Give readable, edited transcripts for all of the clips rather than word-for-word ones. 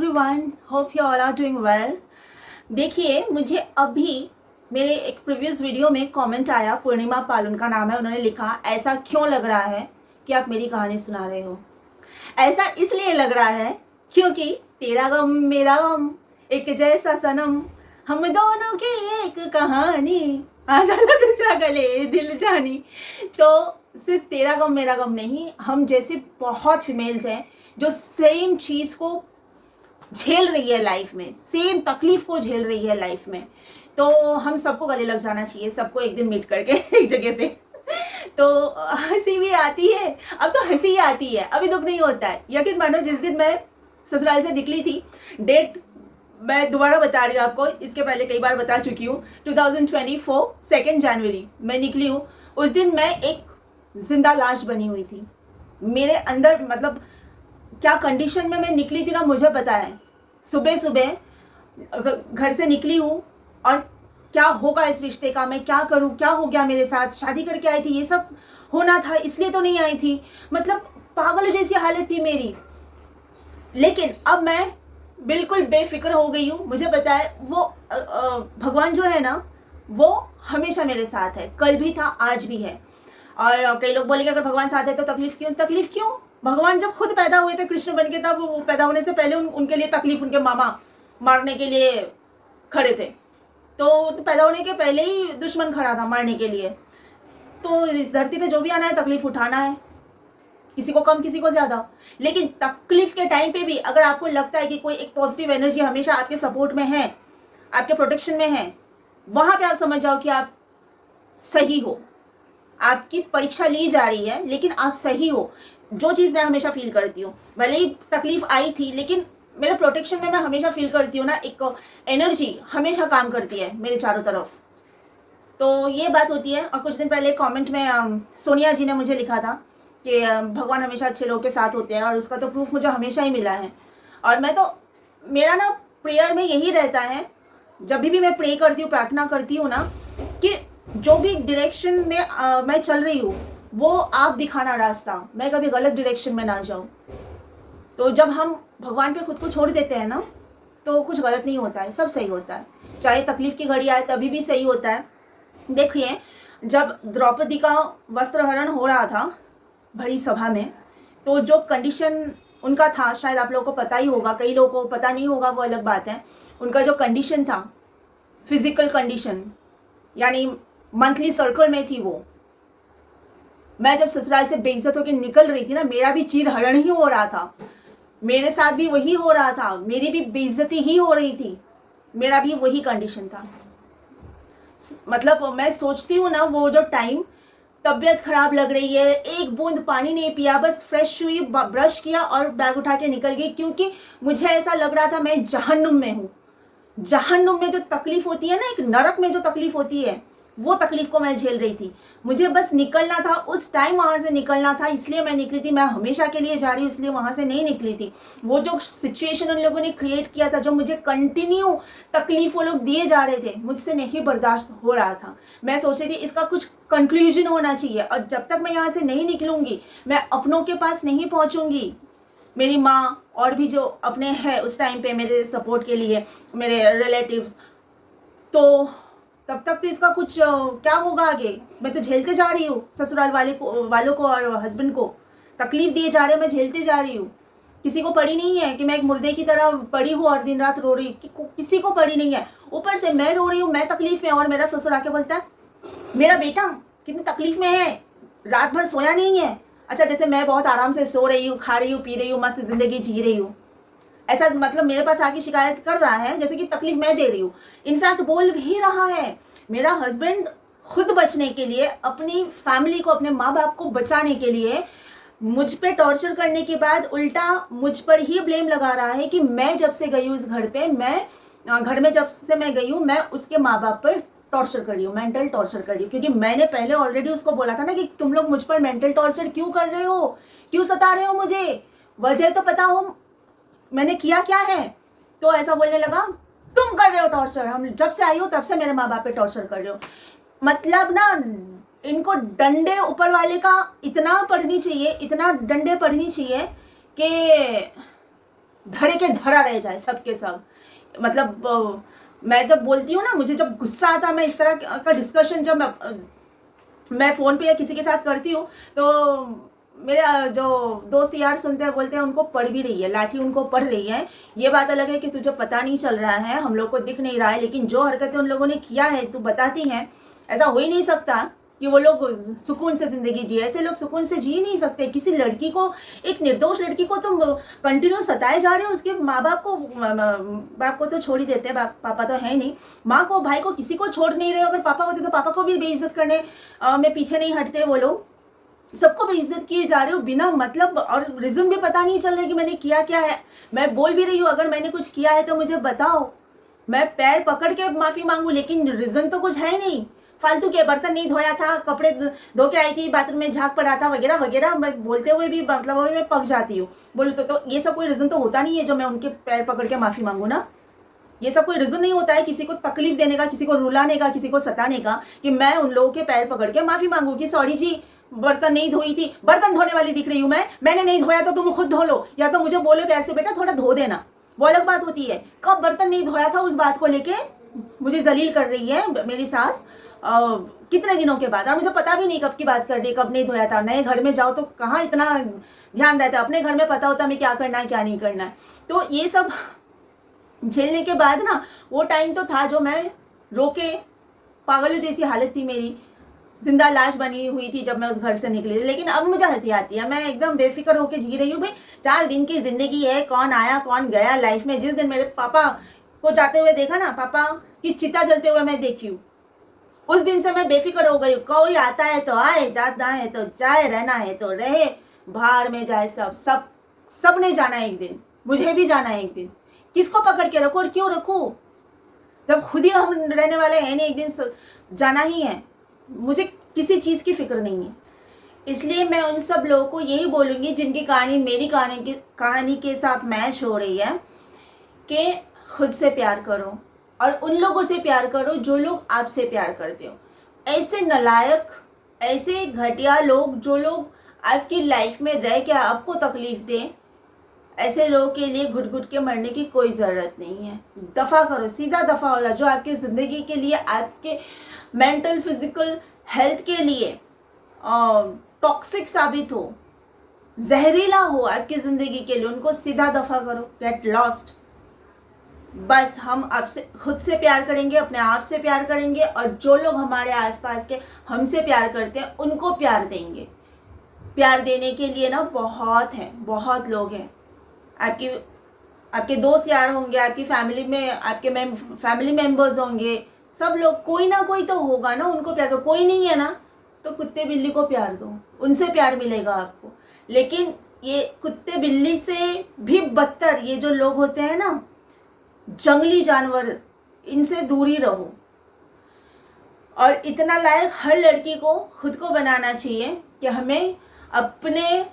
Everyone, hope you all are doing well. देखिए, मुझे अभी मेरे एक प्रीवियस वीडियो में कमेंट आया, पूर्णिमा पाल उनका नाम है। उन्होंने लिखा, ऐसा क्यों लग रहा है कि आप मेरी कहानी सुना रहे हो। ऐसा इसलिए लग रहा है क्योंकि तेरा गम मेरा गम एक जैसा सनम, हम दोनों की एक कहानी, आजा लग जा गले दिल जानी। तो सिर्फ तेरा गम मेरा गम नहीं, हम जैसे बहुत फीमेल्स हैं जो सेम चीज़ को झेल रही है लाइफ में, सेम तकलीफ को झेल रही है लाइफ में। तो हम सबको गले लग जाना चाहिए, सबको एक दिन मीट करके एक जगह पे। तो हंसी भी आती है, अब तो हंसी ही आती है, अभी दुख नहीं होता है। यकीन मानो, जिस दिन मैं ससुराल से निकली थी, डेट मैं दोबारा बता रही हूँ आपको, इसके पहले कई बार बता चुकी हूँ। 2024 2 जनवरी मैं निकली हूँ। उस दिन मैं एक जिंदा लाश बनी हुई थी। मेरे अंदर मतलब क्या कंडीशन में मैं निकली थी ना, मुझे पता है। सुबह सुबह घर से निकली हूँ और क्या होगा इस रिश्ते का, मैं क्या करूँ, क्या हो गया मेरे साथ, शादी करके आई थी, ये सब होना था, इसलिए तो नहीं आई थी। मतलब पागल जैसी हालत थी मेरी। लेकिन अब मैं बिल्कुल बेफिक्र हो गई हूँ। मुझे पता है वो भगवान जो है ना, वो हमेशा मेरे साथ है, कल भी था, आज भी है। और कई लोग बोलेंगे अगर भगवान साथ है तो तकलीफ क्यों? तकलीफ क्यों? भगवान जब खुद पैदा हुए थे कृष्ण बन के, तब वो पैदा होने से पहले उनके लिए तकलीफ उनके मामा मारने के लिए खड़े थे। तो पैदा होने के पहले ही दुश्मन खड़ा था मारने के लिए। तो इस धरती पे जो भी आना है तकलीफ उठाना है, किसी को कम किसी को ज्यादा। लेकिन तकलीफ के टाइम पे भी अगर आपको लगता है कि कोई एक पॉजिटिव एनर्जी हमेशा आपके सपोर्ट में है, आपके प्रोटेक्शन में है, वहां पे आप समझ जाओ कि आप सही हो। आपकी परीक्षा ली जा रही है लेकिन आप सही हो। जो चीज़ मैं हमेशा फील करती हूँ, भले ही तकलीफ आई थी लेकिन मेरे प्रोटेक्शन में मैं हमेशा फील करती हूँ ना, एक एनर्जी हमेशा काम करती है मेरे चारों तरफ। तो ये बात होती है। और कुछ दिन पहले कमेंट में सोनिया जी ने मुझे लिखा था कि भगवान हमेशा अच्छे लोगों के साथ होते हैं, और उसका तो प्रूफ मुझे हमेशा ही मिला है। और मैं तो, मेरा ना प्रेयर में यही रहता है, जब भी मैं प्रे करती हूँ, प्रार्थना करती हूँ ना, कि जो भी डायरेक्शन में मैं चल रही हूँ वो आप दिखाना रास्ता, मैं कभी गलत डायरेक्शन में ना जाऊँ। तो जब हम भगवान पे खुद को छोड़ देते हैं ना, तो कुछ गलत नहीं होता है, सब सही होता है। चाहे तकलीफ की घड़ी आए तभी भी सही होता है। देखिए, जब द्रौपदी का वस्त्रहरण हो रहा था बड़ी सभा में, तो जो कंडीशन उनका था, शायद आप लोगों को पता ही होगा, कई लोगों को पता नहीं होगा, वो अलग बात है। उनका जो कंडीशन था, फिजिकल कंडीशन, यानी मंथली सर्कल में थी वो। मैं जब ससुराल से बेइज्जत होकर निकल रही थी ना, मेरा भी चीर हरण ही हो रहा था, मेरे साथ भी वही हो रहा था, मेरी भी बेइज्जती ही हो रही थी, मेरा भी वही कंडीशन था। मतलब मैं सोचती हूँ ना, वो जो टाइम, तबीयत खराब लग रही है, एक बूंद पानी नहीं पिया, बस फ्रेश हुई, ब्रश किया और बैग उठा के निकल गई, क्योंकि मुझे ऐसा लग रहा था मैं जहन्नुम में हूँ। जहन्नुम में जो तकलीफ होती है ना, एक नरक में जो तकलीफ होती है, वो तकलीफ को मैं झेल रही थी। मुझे बस निकलना था, उस टाइम वहां से निकलना था, इसलिए मैं निकली थी। मैं हमेशा के लिए जा रही हूँ, इसलिए वहां से नहीं निकली थी। वो जो सिचुएशन उन लोगों ने क्रिएट किया था, जो मुझे कंटिन्यू तकलीफ वो लोग दिए जा रहे थे, मुझसे नहीं बर्दाश्त हो रहा था। मैं सोच रही थी इसका कुछ कंक्लूजन होना चाहिए, और जब तक मैं यहाँ से नहीं निकलूंगी, मैं अपनों के पास नहीं पहुंचूंगी, मेरी माँ और भी जो अपने हैं उस टाइम पे मेरे सपोर्ट के लिए, मेरे रिलेटिव्स, तो तब तक तो इसका कुछ क्या होगा आगे। मैं तो झेलते जा रही हूँ, ससुराल वालों को और हस्बैंड को तकलीफ दिए जा रहे हैं, मैं झेलते जा रही हूँ। किसी को पड़ी नहीं है कि मैं एक मुर्दे की तरह पड़ी हूँ और दिन रात रो रही हूँ, किसी को पड़ी नहीं है। ऊपर से मैं रो रही हूँ, मैं तकलीफ में, और मेरा ससुर आके बोलता है मेरा बेटा कितनी तकलीफ में है, रात भर सोया नहीं है। अच्छा, जैसे मैं बहुत आराम से सो रही हूँ, खा रही हूँ, पी रही हूँ, मस्त जिंदगी जी रही हूँ, ऐसा मतलब मेरे पास आके शिकायत कर रहा है जैसे कि तकलीफ मैं दे रही हूँ। इनफैक्ट बोल भी रहा है, मेरा हस्बैंड खुद बचने के लिए, अपनी फैमिली को, अपने माँ बाप को बचाने के लिए मुझ पे टॉर्चर करने के बाद उल्टा मुझ पर ही ब्लेम लगा रहा है कि मैं जब से गई हूँ इस घर पे, मैं घर में जब से मैं गई हूँ, मैं उसके माँ बाप पर टॉर्चर कर रही हूँ, मेंटल टॉर्चर कर रही हूँ। क्योंकि मैंने पहले ऑलरेडी उसको बोला था ना कि तुम लोग मुझ पर मेंटल टॉर्चर क्यों कर रहे हो, क्यों सता रहे हो मुझे, वजह तो पता हो मैंने किया क्या है। तो ऐसा बोलने लगा तुम कर रहे हो टॉर्चर, हम जब से आई हो तब से मेरे माँ बाप पे टॉर्चर कर रहे हो। मतलब ना, इनको डंडे ऊपर वाले का इतना पड़नी चाहिए, इतना डंडे पड़नी चाहिए कि धड़े के धड़ा रह जाए सबके सब। मतलब मैं जब बोलती हूँ ना, मुझे जब गुस्सा आता, मैं इस तरह का डिस्कशन जब मैं फ़ोन पे या किसी के साथ करती हूँ, तो मेरे जो दोस्त यार सुनते हैं, बोलते हैं उनको पड़ भी रही है, लाठी उनको पड़ रही है। ये बात अलग है कि तुझे पता नहीं चल रहा है, हम लोग को दिख नहीं रहा है, लेकिन जो हरकतें उन लोगों ने किया है तू बताती हैं। ऐसा हो ही नहीं सकता कि वो लोग सुकून से ज़िंदगी जिए। ऐसे लोग सुकून से जी नहीं सकते। किसी लड़की को, एक निर्दोष लड़की को तुम कंटिन्यू सताए जा रहे हो। उसके माँ बाप को तो छोड़ ही देते हैं, पापा तो है नहीं, माँ को, भाई को, किसी को छोड़ नहीं रहे। अगर पापा होते तो पापा को भी बेइज्जत करने में पीछे नहीं हटते वो लोग। सबको बेइज्जत किए जा रहे हो बिना मतलब, और रीज़न भी पता नहीं चल रहा है कि मैंने किया क्या है। मैं बोल भी रही हूँ, अगर मैंने कुछ किया है तो मुझे बताओ, मैं पैर पकड़ के माफ़ी मांगू, लेकिन रीज़न तो कुछ है नहीं। फालतू के, बर्तन नहीं धोया था, कपड़े धो के आई थी, बाथरूम में झाग पड़ा था, वगैरह वगैरह। मैं बोलते हुए भी मतलब अभी मैं पक जाती हूँ। बोलूँ तो ये सब कोई रीज़न तो होता नहीं है जो मैं उनके पैर पकड़ के माफ़ी मांगू ना। ये सब कोई रीज़न नहीं होता है किसी को तकलीफ देने का, किसी को रुलाने का, किसी को सताने का, कि मैं उन लोगों के पैर पकड़ के माफ़ी मांगू कि सॉरी जी, बर्तन नहीं धोई थी। बर्तन धोने वाली दिख रही हूँ मैंने नहीं धोया तो तुम खुद धो लो, या तो मुझे बोलो प्यार से, बेटा थोड़ा धो देना, वो अलग बात होती है। कब बर्तन नहीं धोया था उस बात को लेके मुझे जलील कर रही है मेरी सास, कितने दिनों के बाद। और मुझे पता भी नहीं कब की बात कर रही है, कब नहीं धोया था। नए घर में जाओ तो कहाँ इतना ध्यान रहता है, अपने घर में पता होता है मैं क्या करना है क्या नहीं करना है। तो ये सब झेलने के बाद ना, वो टाइम तो था जो मैं रोके पागलों जैसी हालत थी मेरी, जिंदा लाश बनी हुई थी जब मैं उस घर से निकली। लेकिन अब मुझे हंसी आती है, मैं एकदम बेफिक्र होकर जी रही हूँ। भाई 4 दिन की जिंदगी है, कौन आया कौन गया लाइफ में। जिस दिन मेरे पापा को जाते हुए देखा ना, पापा की चिता जलते हुए मैं देखी हूँ, उस दिन से मैं बेफिक्र हो गई। कोई आता है तो आए, जाता है तो जाए, रहना है तो रहे, बाहर में जाए। सब ने जाना है एक दिन, मुझे भी जाना है एक दिन। किसको पकड़ के रखूं और क्यों रखूं, जब खुद ही हम रहने वाले हैं नहीं, एक दिन जाना ही है। मुझे किसी चीज़ की फिक्र नहीं है। इसलिए मैं उन सब लोगों को यही बोलूँगी जिनकी कहानी मेरी कहानी के साथ मैच हो रही है, कि खुद से प्यार करो और उन लोगों से प्यार करो जो लोग आपसे प्यार करते हो। ऐसे नालायक, ऐसे घटिया लोग, जो लोग आपकी लाइफ में रह के आपको तकलीफ दें, ऐसे लोगों के लिए घुट घुट के मरने की कोई ज़रूरत नहीं है। दफ़ा करो, सीधा दफ़ा हो जाओ। जो आपकी ज़िंदगी के लिए, आपके मेंटल फिजिकल हेल्थ के लिए टॉक्सिक साबित हो, जहरीला हो आपकी ज़िंदगी के लिए, उनको सीधा दफ़ा करो। Get lost. बस हम आपसे, खुद से प्यार करेंगे, अपने आप से प्यार करेंगे, और जो लोग हमारे आसपास के हमसे प्यार करते हैं उनको प्यार देंगे। प्यार देने के लिए ना बहुत हैं, बहुत लोग हैं। आपके दोस्त यार होंगे, आपकी फैमिली में आपके फैमिली मेम्बर्स होंगे, सब लोग, कोई ना कोई तो होगा ना, उनको प्यार दो। कोई नहीं है ना, तो कुत्ते बिल्ली को प्यार दो, उनसे प्यार मिलेगा आपको। लेकिन ये कुत्ते बिल्ली से भी बदतर ये जो लोग होते हैं ना, जंगली जानवर, इनसे दूर ही रहो। और इतना लायक हर लड़की को खुद को बनाना चाहिए कि हमें अपने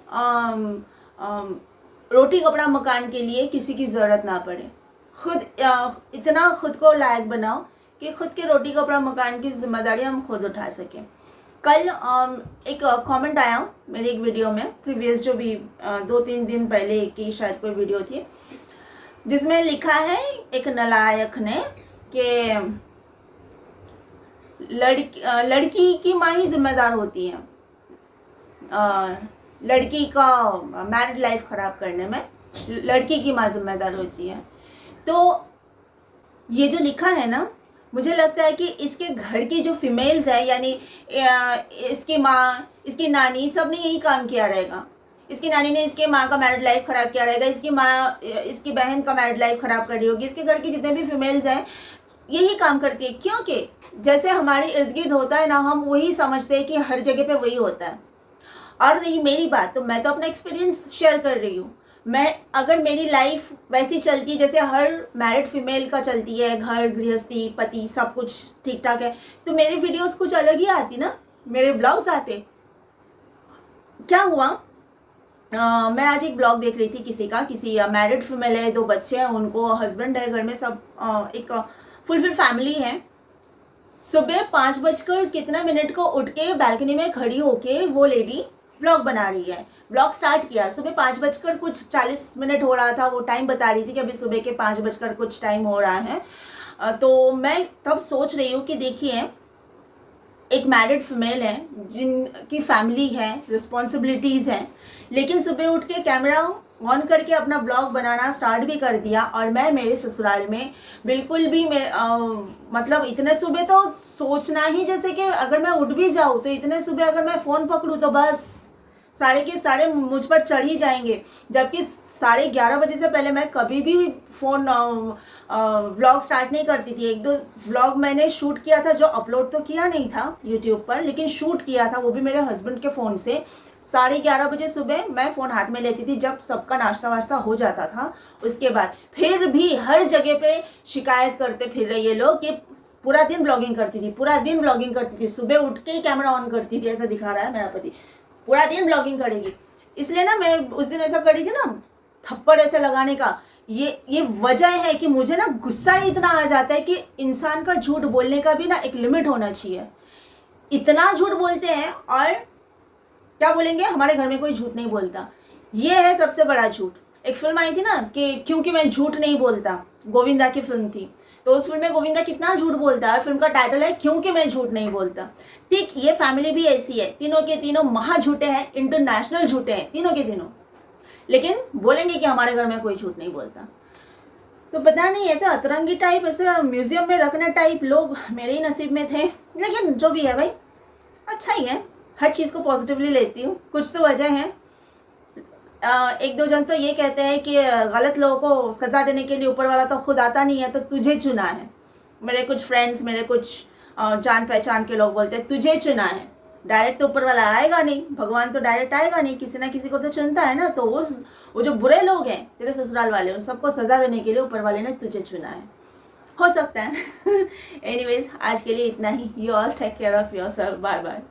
रोटी कपड़ा मकान के लिए किसी की ज़रूरत ना पड़े। खुद इतना खुद को लायक बनाओ कि खुद के रोटी कपड़ा मकान की जिम्मेदारी हम खुद उठा सकें। कल एक कमेंट आया मेरे एक वीडियो में, प्रीवियस जो भी 2-3 दिन पहले की शायद कोई वीडियो थी, जिसमें लिखा है एक नालायक ने कि लड़की की माँ ही जिम्मेदार होती है लड़की का मैरिड लाइफ ख़राब करने में, लड़की की माँ जिम्मेदार होती है। तो ये जो लिखा है ना, मुझे लगता है कि इसके घर की जो फीमेल्स है, यानी इसकी माँ, इसकी नानी, सब ने यही काम किया रहेगा। इसकी नानी ने इसके माँ का मैरिड लाइफ ख़राब किया रहेगा, इसकी माँ इसकी बहन का मैरिड लाइफ ख़राब कर रही होगी। इसके घर की जितने भी फीमेल्स हैं यही काम करती है, क्योंकि जैसे हमारे इर्द गिर्द होता है ना, हम वही समझते हैं कि हर जगह पे वही होता है। और रही मेरी बात, तो मैं तो अपना एक्सपीरियंस शेयर कर रही हूँ। मैं, अगर मेरी लाइफ वैसी चलती जैसे हर मैरिड फीमेल का चलती है, घर गृहस्थी पति सब कुछ ठीक ठाक है, तो मेरी वीडियोस कुछ अलग ही आती ना, मेरे ब्लॉग्स आते। क्या हुआ, मैं आज एक ब्लॉग देख रही थी किसी मैरिड फीमेल है, 2 बच्चे हैं उनको, हस्बैंड है घर में, सब एक फुल फैमिली है। सुबह 5 बजकर कितना मिनट को उठ के बालकनी में खड़ी होके वो लेडी व्लॉग बना रही है। ब्लॉग स्टार्ट किया। सुबह 5:40 हो रहा था, वो टाइम बता रही थी कि अभी सुबह के 5:00 टाइम हो रहा है। तो मैं तब सोच रही हूँ कि देखिए, एक मैरिड फीमेल है जिनकी फैमिली है, रिस्पॉन्सिबिलिटीज़ हैं, लेकिन सुबह उठ के कैमरा ऑन करके अपना ब्लॉग बनाना स्टार्ट भी कर दिया। और मैं मेरे ससुराल में बिल्कुल भी मतलब इतने सुबह तो सोचना ही, जैसे कि अगर मैं उठ भी जाऊँ तो इतने सुबह अगर मैं फ़ोन पकड़ूँ तो बस सारे के सारे मुझ पर चढ़ ही जाएंगे। जबकि 11:30 बजे से पहले मैं कभी भी फ़ोन व्लॉग स्टार्ट नहीं करती थी। 1-2 व्लॉग मैंने शूट किया था, जो अपलोड तो किया नहीं था यूट्यूब पर, लेकिन शूट किया था, वो भी मेरे हस्बैंड के फ़ोन से। 11:30 बजे सुबह मैं फ़ोन हाथ में लेती थी, जब सबका नाश्ता वाश्ता हो जाता था। उसके बाद फिर भी हर जगह पे शिकायत करते फिर रहे ये लोग कि पूरा दिन ब्लॉगिंग करती थी, पूरा दिन ब्लॉगिंग करती थी, सुबह उठ के ही कैमरा ऑन करती थी, ऐसा दिखा रहा है मेरा पति, पूरा दिन ब्लॉगिंग करेगी। इसलिए ना मैं उस दिन ऐसा करी थी ना, थप्पड़ ऐसे लगाने का, ये वजह है कि मुझे ना गुस्सा ही इतना आ जाता है कि इंसान का झूठ बोलने का भी ना एक लिमिट होना चाहिए। इतना झूठ बोलते हैं, और क्या बोलेंगे, हमारे घर में कोई झूठ नहीं बोलता। ये है सबसे बड़ा झूठ। एक फिल्म आई थी ना कि क्योंकि मैं झूठ नहीं बोलता, गोविंदा की फिल्म थी, तो उस फिल्म में गोविंदा कितना झूठ बोलता है। फिल्म का टाइटल है क्योंकि मैं झूठ नहीं बोलता। ठीक, ये फैमिली भी ऐसी है, तीनों के तीनों महा झूठे हैं, इंटरनेशनल झूठे हैं तीनों के तीनों, लेकिन बोलेंगे कि हमारे घर में कोई झूठ नहीं बोलता। तो पता नहीं, ऐसे अतरंगी टाइप, ऐसे म्यूजियम में रखने टाइप लोग मेरे ही नसीब में थे। लेकिन जो भी है भाई, अच्छा ही है, हर चीज़ को पॉजिटिवली लेती हूँ। कुछ तो वजह है। 1-2 जन तो ये कहते हैं कि गलत लोगों को सज़ा देने के लिए ऊपर वाला तो खुद आता नहीं है, तो तुझे चुना है। मेरे कुछ फ्रेंड्स, मेरे कुछ जान पहचान के लोग बोलते हैं तुझे चुना है। डायरेक्ट तो ऊपर वाला आएगा नहीं, भगवान तो डायरेक्ट आएगा नहीं, किसी ना किसी को तो चुनता है ना। तो वो जो बुरे लोग हैं तेरे ससुराल वाले, उन सबको सज़ा देने के लिए ऊपर वाले ने तुझे चुना है, हो सकता है। एनीवेज, आज के लिए इतना ही। You all take care of yourself. Bye bye.